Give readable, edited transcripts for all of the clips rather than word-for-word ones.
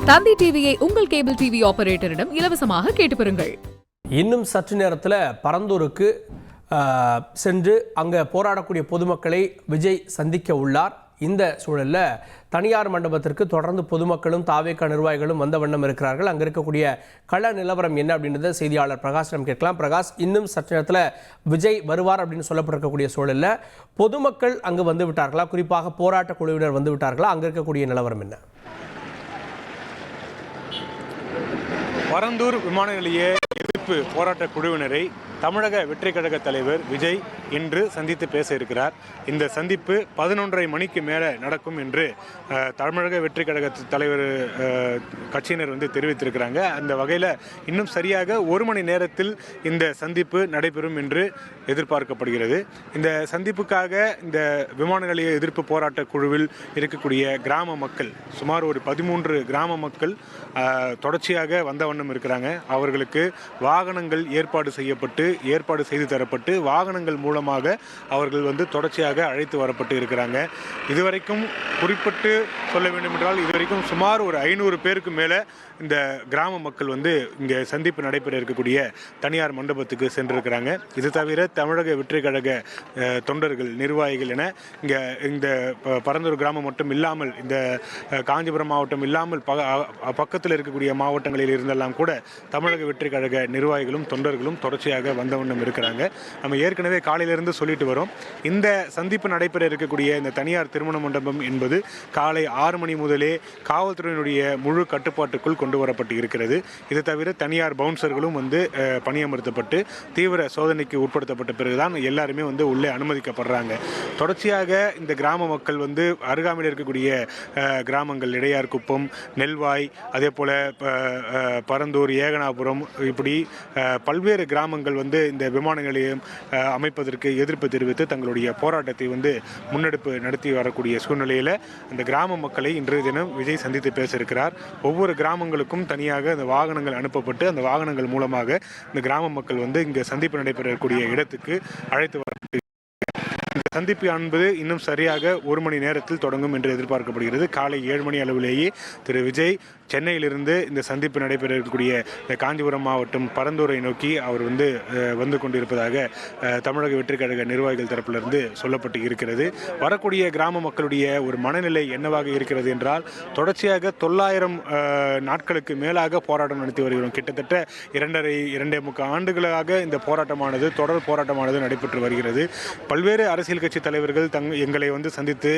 தந்தி டிவியை உங்கள் cable TV ஆபரேட்டரிடம் இலவசமாக கேட்டு பெறுங்கள். இன்னும் சற்று நேரத்தில் பரந்தூருக்கு சென்று அங்கே போராடக்கூடிய பொதுமக்களை விஜய் சந்திக்க உள்ளார். இந்த சூழலில் தனியார் மண்டபத்திற்கு தொடர்ந்து பொதுமக்களும் தாவேக நிர்வாகிகளும் வந்த வண்ணம் இருக்கிறார்கள். அங்கே இருக்கக்கூடிய கள நிலவரம் என்ன அப்படின்றத செய்தியாளர் பிரகாஷிடம் கேட்கலாம். பிரகாஷ், இன்னும் சற்று நேரத்தில் விஜய் வருவார் அப்படின்னு சொல்லப்பட்டிருக்கக்கூடிய சூழலில் பொதுமக்கள் அங்கு வந்து விட்டார்களா? குறிப்பாக போராட்ட குழுவினர் வந்து விட்டார்களா? அங்கே இருக்கக்கூடிய நிலவரம் என்ன? பரந்தூர் விமான நிலைய எதிர்ப்பு போராட்ட குழுவினரை தமிழக வெற்றி கழக தலைவர் விஜய் இன்று சந்தித்து பேச இருக்கிறார். இந்த சந்திப்பு 11:30 மணிக்கு மேலே நடக்கும் என்று தமிழக வெற்றி கழக தலைவர் கட்சியினர் தெரிவித்திருக்கிறாங்க. அந்த வகையில் இன்னும் சரியாக 1 மணி நேரத்தில் இந்த சந்திப்பு நடைபெறும் என்று எதிர்பார்க்கப்படுகிறது. இந்த சந்திப்புக்காக இந்த விமான நிலைய எதிர்ப்பு போராட்ட குழுவில் இருக்கக்கூடிய கிராம மக்கள், சுமார் ஒரு 13 கிராம மக்கள் தொடர்ச்சியாக வந்த வண்ணம் இருக்கிறாங்க. அவர்களுக்கு வாகனங்கள் ஏற்பாடு செய்து தரப்பட்டு வாகனங்கள் மூலமாக அவர்கள் தொடர்ச்சியாக அழைத்து வரப்பட்டு இருக்கிறாங்க. இதுவரைக்கும் குறிப்பிட்டு சொல்ல வேண்டும் என்றால் இதுவரைக்கும் சுமார் ஒரு 500 பேருக்கு மேலே இந்த கிராம மக்கள் இங்கே சந்திப்பு நடைபெற இருக்கக்கூடிய தனியார் மண்டபத்துக்கு சென்றிருக்கிறாங்க. இது தவிர தமிழக வெற்றி கழக தொண்டர்கள், நிர்வாகிகள் என இங்கே இந்த பரந்தூர் கிராமம் மட்டும் இல்லாமல் இந்த காஞ்சிபுரம் மாவட்டம் இல்லாமல் பக்கத்தில் இருக்கக்கூடிய மாவட்டங்களில் இருந்தெல்லாம் கூட தமிழக வெற்றி கழக நிர்வாகிகளும் தொண்டர்களும் தொடர்ச்சியாக வந்த வண்ணம் இருக்கிறாங்க. நம்ம ஏற்கனவே காலையிலிருந்து சொல்லிட்டு வரோம். இந்த சந்திப்பு நடைபெற இருக்கக்கூடிய இந்த தனியார் திருமண மண்டபம் என்பது காலை 6 மணி முதலே காவல்துறையினுடைய முழு கட்டுப்பாட்டுக்குள் கொண்டு வரப்பட்டு இருக்கிறது. இது தவிர தனியார் பவுன்சர்களும் பணியமர்த்தப்பட்டு தீவிர சோதனைக்கு உட்படுத்தப்பட்ட பிறகுதான் எல்லாருமே உள்ளே அனுமதிக்கப்படுறாங்க. தொடர்ச்சியாக இந்த கிராம மக்கள் அருகாமையில் இருக்கக்கூடிய கிராமங்கள் இடையார்குப்பம், நெல்வாய், அதே போல பரந்தூர், ஏகனாபுரம், இப்படி பல்வேறு கிராமங்கள் இந்த விமான நிலையம் அமைப்பதற்கு எதிர்ப்பு தெரிவித்து தங்களுடைய போராட்டத்தை முன்னெடுப்பு நடத்தி வரக்கூடிய சூழ்நிலையில் அந்த கிராம மக்களை இன்றைய தினம் விஜய் சந்தித்து பேச இருக்கிறார். ஒவ்வொரு கிராமங்களுக்கும் தனியாக அந்த வாகனங்கள் அனுப்பப்பட்டு அந்த வாகனங்கள் மூலமாக இந்த கிராம மக்கள் இங்கே சந்திப்பு நடைபெறக்கூடிய இடத்துக்கு அழைத்து வர இந்த சந்திப்பு என்பது இன்னும் சரியாக 1 மணி நேரத்தில் தொடங்கும் என்று எதிர்பார்க்கப்படுகிறது. காலை 7 மணி அளவிலேயே திரு விஜய் சென்னையிலிருந்து இந்த சந்திப்பு நடைபெற இருக்கக்கூடிய இந்த காஞ்சிபுரம் மாவட்டம் பரந்தூரை நோக்கி அவர் வந்து கொண்டிருப்பதாக தமிழக வெற்றி கழக நிர்வாகிகள் தரப்பிலிருந்து சொல்லப்பட்டு இருக்கிறது. வரக்கூடிய கிராம மக்களுடைய ஒரு மனநிலை என்னவாக இருக்கிறது என்றால், தொடர்ச்சியாக 900 நாட்களுக்கு மேலாக போராட்டம் நடத்தி வருகிறோம். கிட்டத்தட்ட 2.5 ஆண்டுகளாக இந்த போராட்டமானது, தொடர் போராட்டமானது நடைபெற்று வருகிறது. பல்வேறு அரசியல் கட்சி தலைவர்கள் எங்களை சந்தித்து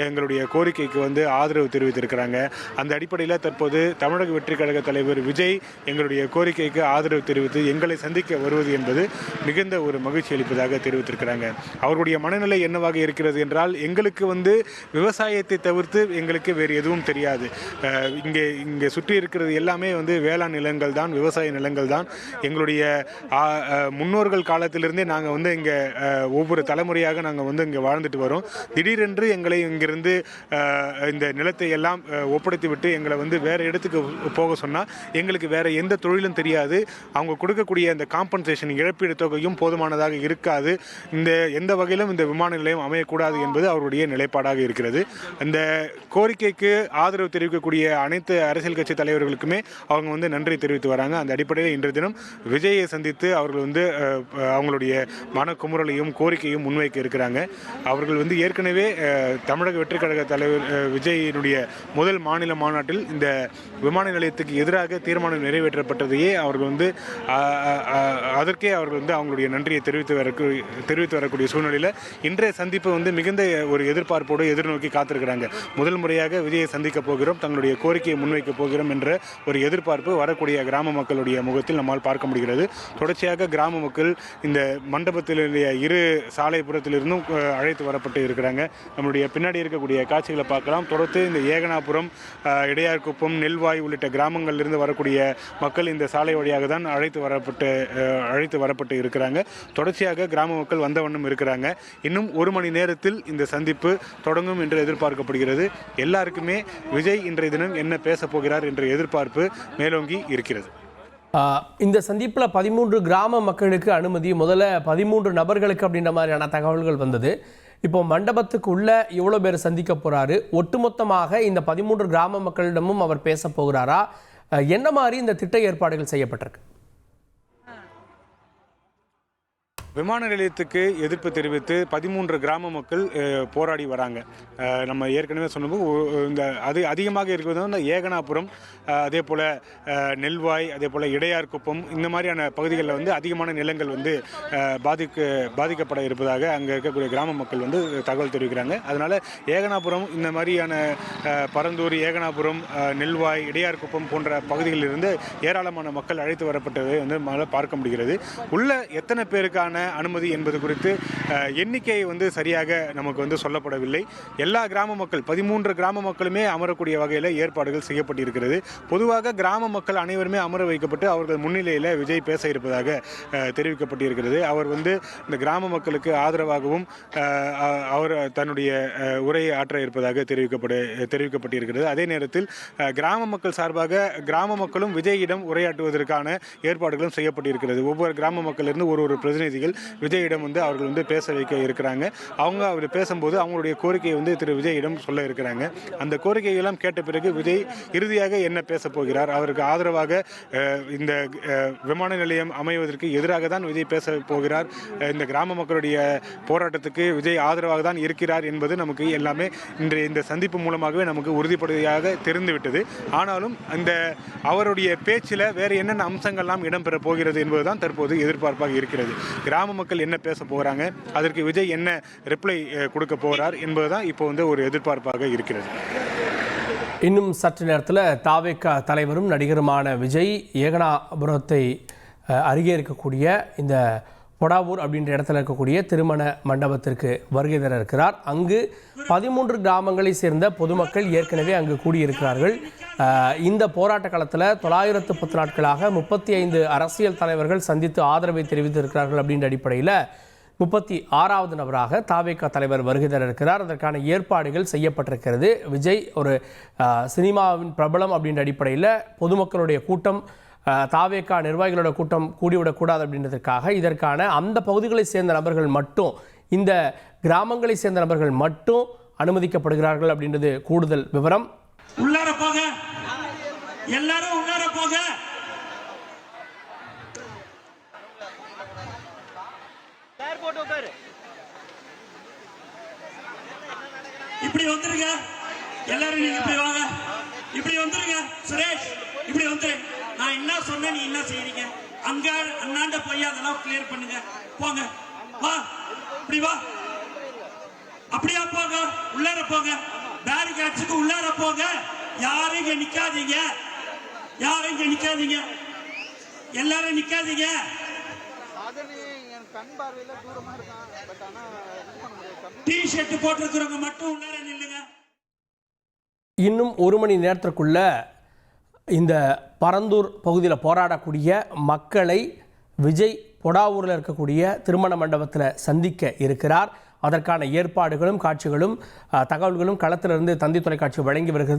எங்களுடைய கோரிக்கைக்கு ஆதரவு தெரிவித்திருக்கிறாங்க. அந்த அடிப்படையில் தற்போது தமிழக வெற்றி கழக தலைவர் விஜய் எங்களுடைய கோரிக்கைக்கு ஆதரவு தெரிவித்து எங்களை சந்திக்க வருவது என்பது மிகுந்த ஒரு மகிழ்ச்சி அளிப்பதாக தெரிவித்திருக்கிறாங்க. அவருடைய மனநிலை என்னவாக இருக்கிறது என்றால், எங்களுக்கு விவசாயத்தை தவிர்த்து எங்களுக்கு வேறு எதுவும் தெரியாது. இங்கே சுற்றி இருக்கிறது எல்லாமே வேளாண் நிலங்கள் தான், விவசாய நிலங்கள் தான். எங்களுடைய முன்னோர்கள் காலத்திலிருந்தே நாங்கள் இங்கே ஒவ்வொரு தலைமுறையாக நாங்கள் இங்கே வாழ்ந்துட்டு வரோம். திடீரென்று எங்களை இங்கிருந்து இந்த நிலத்தை எல்லாம் ஒப்படைத்து விட்டு எங்களை வேறு இடத்துக்கு போக சொன்னால் எங்களுக்கு வேறு எந்த தொழிலும் தெரியாது. அவங்க கொடுக்கக்கூடிய அந்த காம்பன்சேஷன், இழப்பீடு தொகையும் போதுமானதாக இருக்காது. எந்த வகையிலும் இந்த விமான நிலையம் அமையக்கூடாது என்பது அவருடைய நிலைப்பாடாக இருக்கிறது. அந்த கோரிக்கைக்கு ஆதரவு தெரிவிக்கக்கூடிய அனைத்து அரசியல் கட்சி தலைவர்களுக்குமே அவங்க நன்றி தெரிவித்து வராங்க. அந்த அடிப்படையில் இன்றைய தினம் விஜயை சந்தித்து அவர்கள் அவங்களுடைய மனக்குமுறலையும் கோரிக்கையும் முன்வைக்க இருக்கிறாங்க. அவர்கள் ஏற்கனவே தமிழக வெற்றி கழக தலைவர் விஜயினுடைய முதல் மாநில மாநாட்டில் இந்த விமான நிலையத்துக்கு எதிராக தீர்மானம் நிறைவேற்றப்பட்டதையே அவர்கள் அதற்கே அவர்கள் அவங்களுடைய நன்றியை தெரிவித்து வரக்கூடிய சூழ்நிலையில் இன்றைய சந்திப்பு மிகுந்த ஒரு எதிர்பார்ப்போடு எதிர்நோக்கி காத்திருக்கிறாங்க. முதல் முறையாக விஜயை சந்திக்க போகிறோம், தங்களுடைய கோரிக்கையை முன்வைக்க போகிறோம் என்ற ஒரு எதிர்பார்ப்பு வரக்கூடிய கிராம மக்களுடைய முகத்தில் நம்மால் பார்க்க முடிகிறது. தொடர்ச்சியாக கிராம மக்கள் இந்த மண்டபத்திலுடைய இரு சாலைப்புறத்திலிருந்தும் அழைத்து வரப்பட்டு இருக்கிறாங்க. நம்முடைய பின்னாடி இருக்கக்கூடிய காட்சிகளை பார்க்கலாம். தொடர்ந்து இந்த ஏகனாபுரம், இடையார்குப்பம், நெல்வாய் உள்ளிட்ட கிராமங்களிலிருந்து வரக்கூடிய மக்கள் இந்த சாலை வழியாக தான் அழைத்து வரப்பட்டு இருக்கிறாங்க. தொடர்ச்சியாக கிராம மக்கள் வந்த வண்ணம் இருக்கிறாங்க. இன்னும் 1 மணி நேரத்தில் இந்த சந்திப்பு தொடங்கும் என்று எதிர்பார்க்கப்படுகிறது. எல்லாருக்குமே விஜய் இன்றைய தினம் என்ன பேச போகிறார் என்ற எதிர்பார்ப்பு மேலோங்கி இருக்கிறது. இந்த சந்திப்பில் 13 கிராம மக்களுக்கு அனுமதி, முதல்ல 13 நபர்களுக்கு அப்படின்ற மாதிரியான தகவல்கள் வந்தது. இப்போ மண்டபத்துக்கு உள்ள இவ்வளோ பேர் சந்திக்க போறாரு, ஒட்டுமொத்தமாக இந்த 13 கிராம மக்களிடமும் அவர் பேச போகிறாரா? என்ன மாதிரி இந்த திட்ட ஏற்பாடுகள் செய்யப்பட்டிருக்கு? விமான நிலையத்துக்கு எதிர்ப்பு தெரிவித்து 13 கிராம மக்கள் போராடி வராங்க. நம்ம ஏற்கனவே சொன்னபோது இந்த அதிகமாக இருக்கிறது வந்து ஏகனாபுரம், அதே போல் நெல்வாய், அதே போல் இடையார்குப்பம், இந்த மாதிரியான பகுதிகளில் வந்து அதிகமான நிலங்கள் வந்து பாதிக்கப்பட இருப்பதாக அங்கே இருக்கக்கூடிய கிராம மக்கள் வந்து தகவல் தெரிவிக்கிறாங்க. அதனால் ஏகனாபுரம், இந்த மாதிரியான பரந்தூர், ஏகனாபுரம், நெல்வாய், இடையார்குப்பம் போன்ற பகுதிகளிலிருந்து ஏராளமான மக்கள் அழைத்து வரப்பட்டதை வந்து பார்க்க முடிகிறது. உள்ள எத்தனை பேருக்கான அனுமதி என்பது குறித்து எண்ணிக்கை வந்து சரியாக நமக்கு வந்து சொல்லப்படவில்லை. எல்லா கிராம மக்கள் 13 கிராம மக்களுமே அமரக்கூடிய வகையில் ஏற்பாடுகள் செய்யப்பட்டிருக்கிறது. பொதுவாக கிராம மக்கள் அனைவருமே அமர வைக்கப்பட்டு அவர்கள் முன்னிலையில் விஜய் பேச இருப்பதாக தெரிவிக்கப்பட்டிருக்கிறது. அவர் வந்து இந்த கிராம மக்களுக்கு ஆதரவாகவும் அவர் தன்னுடைய உரையை ஆற்ற இருப்பதாக தெரிவிக்கப்பட்டிருக்கிறது. அதே நேரத்தில் கிராம மக்கள் சார்பாக கிராம மக்களும் விஜயிடம் உரையாற்றுவதற்கான ஏற்பாடுகளும் செய்யப்பட்டிருக்கிறது. ஒவ்வொரு கிராம மக்களிலிருந்து ஒரு பிரதிநிதிகள் விஜயிடம் வந்து அவர்கள் வந்து பேச வைக்க இருக்கிறாங்க. அவர் பேசும்போது அவங்களுடைய கோரிக்கையை வந்து திரு விஜயிடம் சொல்ல இருக்கிறாங்க. அந்த கோரிக்கையெல்லாம் கேட்ட பிறகு விஜய் இறுதியாக என்ன பேச போகிறார், அவருக்கு ஆதரவாக இந்த விமான நிலையம் அமைவதற்கு எதிராக தான் விஜய் பேச போகிறார், இந்த கிராம மக்களுடைய போராட்டத்துக்கு விஜய் ஆதரவாக தான் இருக்கிறார் என்பது நமக்கு எல்லாமே இன்றைய இந்த சந்திப்பு மூலமாகவே நமக்கு உறுதிப்படுத்தியாக தெரிந்துவிட்டது. ஆனாலும் அந்த அவருடைய பேச்சில் வேறு என்னென்ன அம்சங்கள்லாம் இடம்பெற போகிறது என்பதுதான் தற்போது எதிர்பார்ப்பாக இருக்கிறது. கிராம மக்கள் என்ன பேச போகிறாங்க, அதற்கு விஜய் என்ன ரிப்ளை கொடுக்க போகிறார் என்பதுதான் இப்போ வந்து ஒரு எதிர்பார்ப்பாக இருக்கிறது. இன்னும் சற்று நேரத்தில் தாவேகா தலைவரும் நடிகருமான விஜய் ஏகனாபுரத்தை அருகே இருக்கக்கூடிய இந்த பொடாவூர் அப்படின்ற இடத்துல இருக்கக்கூடிய திருமண மண்டபத்திற்கு வருகை தர இருக்கிறார். அங்கு 13 கிராமங்களை சேர்ந்த பொதுமக்கள் ஏற்கனவே அங்கு கூடியிருக்கிறார்கள். இந்த போராட்ட காலத்தில் 910 நாட்களாக 35 அரசியல் தலைவர்கள் சந்தித்து ஆதரவை தெரிவித்திருக்கிறார்கள் அப்படின்ற அடிப்படையில் 36வது நபராக தாவேகா தலைவர் வருகை தர இருக்கிறார். அதற்கான ஏற்பாடுகள் செய்யப்பட்டிருக்கிறது. விஜய் ஒரு சினிமாவின் பிரபலம் அப்படின்ற அடிப்படையில் பொதுமக்களுடைய கூட்டம், தாவேகா நிர்வாகிகளோட கூட்டம் கூடிவிடக்கூடாது அப்படின்றதுக்காக இதற்கான அந்த பகுதிகளை சேர்ந்த நபர்கள் மட்டும், இந்த கிராமங்களை சேர்ந்த நபர்கள் மட்டும் அனுமதிக்கப்படுகிறார்கள் அப்படின்றது கூடுதல் விவரம். உள்ளார போக, எல்லாரும் உள்ளார போக. இப்படி வந்துருங்க எல்லாரும், நீங்க இப்படி வாங்க, இப்படி வந்துருங்க. சுரேஷ் இப்படி வந்துரு. நான் என்ன சொன்னேன், நீ என்ன செய்றீங்க? அங்க அண்ணாண்ட போய் அதெல்லாம் கிளியர் பண்ணுங்க. போங்க, வா, இப்படி வா, அப்படியா போங்க, உள்ளார போங்க, பேரிகேட்ஸுக்கு உள்ளார போங்க. யாரும் இங்க நிக்காதீங்க, யாரும் இங்க நிக்காதீங்க, எல்லாரும் நிக்காதீங்க. டி-ஷர்ட் போட்டிருக்கிறவங்க மட்டும் உள்ளார நில்லுங்க. இன்னும் 1 மணி நேரத்திற்குள்ள இந்த பரந்தூர் பகுதியில் போராடக்கூடிய மக்களை விஜய் பொடாவூரில் இருக்கக்கூடிய திருமண மண்டபத்தில் சந்திக்க இருக்கிறார். அதற்கான ஏற்பாடுகளும் காட்சிகளும் தகவல்களும் களத்திலிருந்து தந்தி தொலைக்காட்சி வழங்கி வருகிறது.